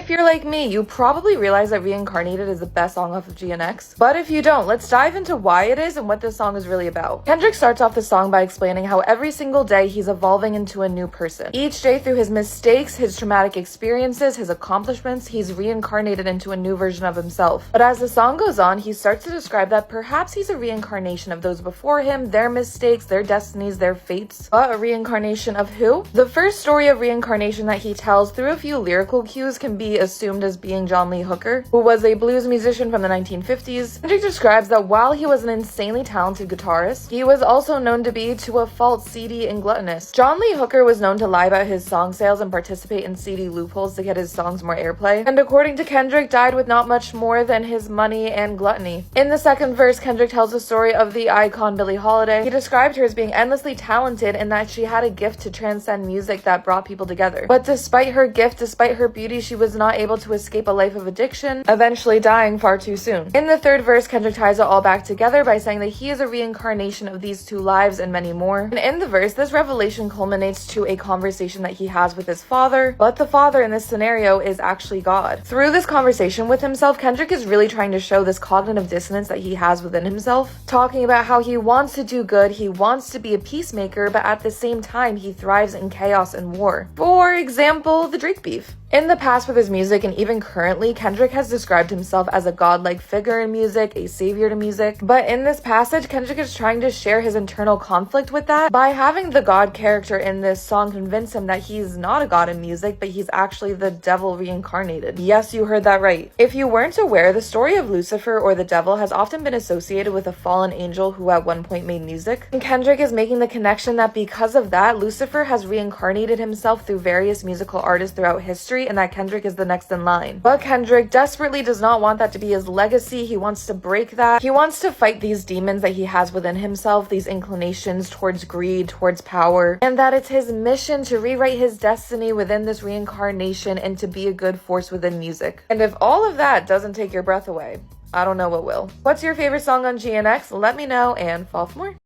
If you're like me, you probably realize that Reincarnated is the best song off of GNX. But if you don't, let's dive into why it is and what this song is really about. Kendrick starts off the song by explaining how every single day he's evolving into a new person. Each day through his mistakes, his traumatic experiences, his accomplishments, he's reincarnated into a new version of himself. But as the song goes on, he starts to describe that perhaps he's a reincarnation of those before him, their mistakes, their destinies, their fates. But a reincarnation of who? The first story of reincarnation that he tells through a few lyrical cues can be assumed as being John Lee Hooker, who was a blues musician from the 1950s. Kendrick describes that while he was an insanely talented guitarist, he was also known to be, to a fault, seedy and gluttonous. John Lee Hooker was known to lie about his song sales and participate in seedy loopholes to get his songs more airplay, and according to Kendrick, died with not much more than his money and gluttony. In the second verse, Kendrick tells the story of the icon Billie Holiday. He described her as being endlessly talented and that she had a gift to transcend music that brought people together. But despite her gift, despite her beauty, she was not able to escape a life of addiction, eventually dying far too soon. In the third verse, Kendrick ties it all back together by saying that he is a reincarnation of these two lives and many more. And in the verse, this revelation culminates to a conversation that he has with his father, but the father in this scenario is actually God. Through this conversation with himself, Kendrick is really trying to show this cognitive dissonance that he has within himself, talking about how he wants to do good, he wants to be a peacemaker, but at the same time, he thrives in chaos and war. For example, the Drake beef. In the past with his music, and even currently, Kendrick has described himself as a godlike figure in music, a savior to music. But in this passage, Kendrick is trying to share his internal conflict with that by having the God character in this song convince him that he's not a god in music, but he's actually the devil reincarnated. Yes, you heard that right. If you weren't aware, the story of Lucifer or the devil has often been associated with a fallen angel who at one point made music. And Kendrick is making the connection that because of that, Lucifer has reincarnated himself through various musical artists throughout history, and that Kendrick is the next in line. But Kendrick desperately does not want that to be his legacy. He wants to break that. He wants to fight these demons that he has within himself, these inclinations towards greed, towards power, and that it's his mission to rewrite his destiny within this reincarnation and to be a good force within music. And if all of that doesn't take your breath away, I don't know what will. What's your favorite song on GNX? Let me know and follow for more.